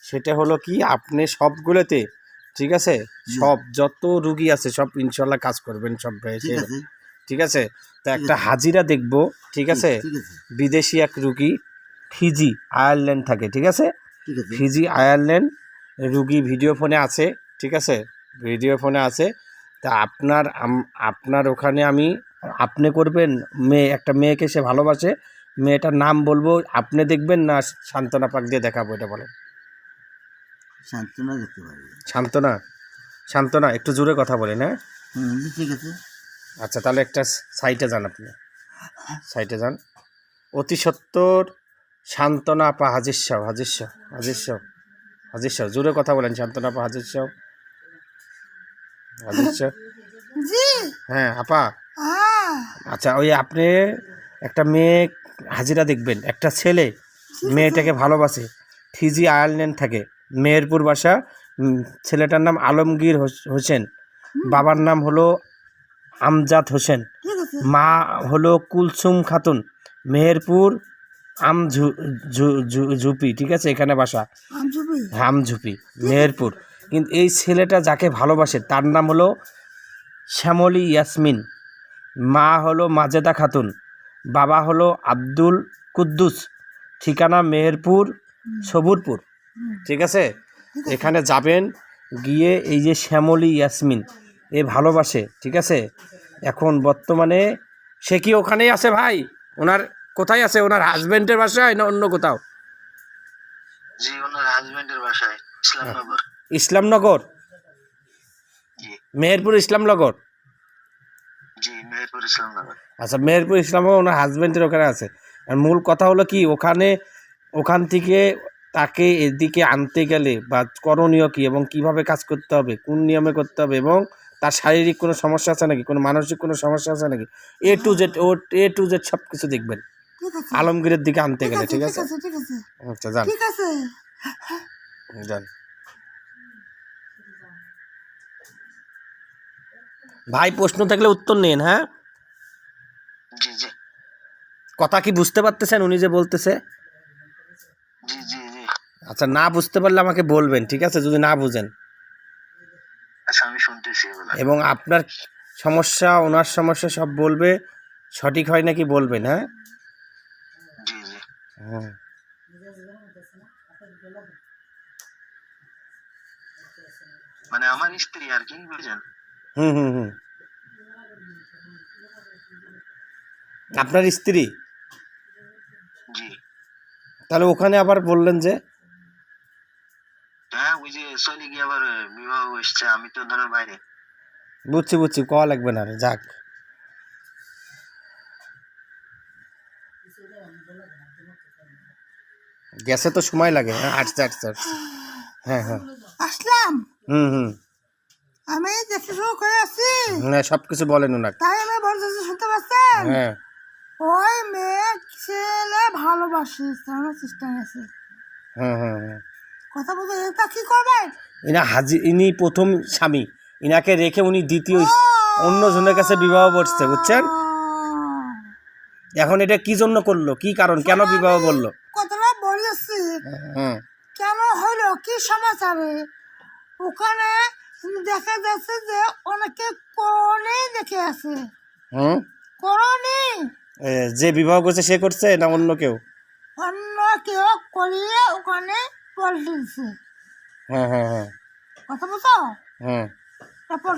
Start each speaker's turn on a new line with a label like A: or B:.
A: সেটা হলো কি আপনি সবগুলোতে ঠিক আছে সব যত রুগী আছে সব ইনশাল্লাহ কাজ করবেন সব ঠিক আছে তা একটা হাজিরা দেখব ঠিক আছে বিদেশি এক রুগী ফিজি আয়ারল্যান্ড থাকে ঠিক আছে ফিজি আয়ারল্যান্ড রুগী ভিডিও ফোনে আছে ঠিক আছে ভিডিও ফোনে আছে তা আপনার ওখানে আপনি করবেন একটা মেয়েকে সে ভালোবাসে মেয়েটার নাম বলবো আপনি দেখবেন না সান্ত্বনা পাক দিয়ে দেখাবো এটা বলেন
B: সান্ত্বনা দেখতে পারবে
A: সান্ত্বনা একটু জোরে কথা বলেন হ্যাঁ
B: ঠিক আছে
A: আচ্ছা তাহলে একটা সাইটে যান আপনি সাইটে যান অতি সত্তর সান্ত্বনা আপা হাজির সাহ জোরে কথা বলেন সান্ত্বনা আপা হাজির সাহ হ্যাঁ আপা আচ্ছা ওই আপনি একটা মেয়ে হাজিরা দেখবেন একটা ছেলে মেয়েটাকে ভালোবাসে ফিজি আয়ারল্যান্ড থাকে মেহেরপুর বাসা ছেলেটার নাম আলমগীর হোসেন বাবার নাম হলো আমজাদ হোসেন মা হলো কুলসুম খাতুন মেহেরপুর ঝুপি ঠিক আছে এখানে বাসা আমঝুপি মেহেরপুর কিন্তু এই ছেলেটা যাকে ভালোবাসে তার নাম হলো শ্যামলী ইয়াসমিন মা হলো মাজেদা খাতুন বাবা হলো আব্দুল কুদ্দুস ঠিকানা মেহেরপুর সবুরপুর ঠিক আছে এখানে যাবেন গিয়ে এই যে শ্যামলী ইয়াসমিন এ ভালোবাসে ঠিক আছে এখন বর্তমানে সে কি ওখানেই আছে ভাই ওনার কোথায় আছে ওনার হাজবেন্ডের বাসায় না অন্য কোথাও
C: জি ওনার হাজবেন্ডের বাসায়
A: ইসলামনগর মেহেরপুর ইসলামনগর
C: জি মেহেরপুর ইসলামনগর
A: আচ্ছা মেহেরপুর ইসলামনগর ওনার হাজবেন্ডের ওখানে আছে আর মূল কথা হলো কি ওখান থেকে তাকে এদিকে আনতে গেলে বা করণীয় কি এবং কিভাবে কাজ করতে হবে কোন নিয়মে করতে হবে এবং তার শারীরিক কোনো সমস্যা আছে নাকি কোনো মানসিক কোনো সমস্যা আছে নাকি এ টু জেড সব কিছু দেখবেন আলমগীরের দিকে আনতে গেলে ঠিক আছে আচ্ছা যান যান ভাই প্রশ্ন থাকলে উত্তর নিন হ্যাঁ
C: জি জি
A: কথা কি বুঝতে পারতেছেন উনি যে বলতেছে
C: জি জি জি
A: আচ্ছা না বুঝতে পারলে আমাকে বলবেন ঠিক আছে যদি না বুঝেন
C: আচ্ছা আমি শুনতেছি
A: এবং আপনার সমস্যা ওনার সমস্যা সব বলবে সঠিক হয় নাকি বলবেন হ্যাঁ
C: জি জি মানে আমার স্ত্রী আর কি বুঝেন
A: হুম আপনার স্ত্রী
C: জি
A: তাহলে ওখানে আবার বললেন যে
C: হ্যাঁ ওই যে চলে গিয়ে আবার বিবাহ এসছে আমি তো ধরেন বাইরে
A: বুঝছি কওয়া লাগবে না যাক গ্যাসে তো সময় লাগে হ্যাঁ আটটা হ্যাঁ
B: আসলাম
A: হুম
B: আমি দেখতে শুরু করে আসছি
A: হ্যাঁ সব কিছু বলেন ওনাকে
B: তাই আমি বলতে শুনতে পাচ্ছেন
A: হ্যাঁ
B: ওই মেয়ে ছেলে ভালোবাসি সিস্টেম আছে
A: হুম
B: কথা বলতে এটা কি করবেন
A: ইনি প্রথম স্বামী ইনাকে রেখে উনি দ্বিতীয় অন্য জনের কাছে বিবাহ করছে বুঝছেন এখন এটা কি জন্য করলো কি কারণ কেন বিবাহ বললো
B: কথাটা বলেছি কেন হলো কি সমাচারে ওখানে দেখা যাচ্ছে যে অনেকে করণেই দেখে আছে করণে
A: যে বিবাহ করছে সে করছে না অন্য কেউ
B: করিয়ে ওখানে পল্টিছে
A: হ্যাঁ
B: কথা বলছো
A: হ্যাঁ
B: তারপর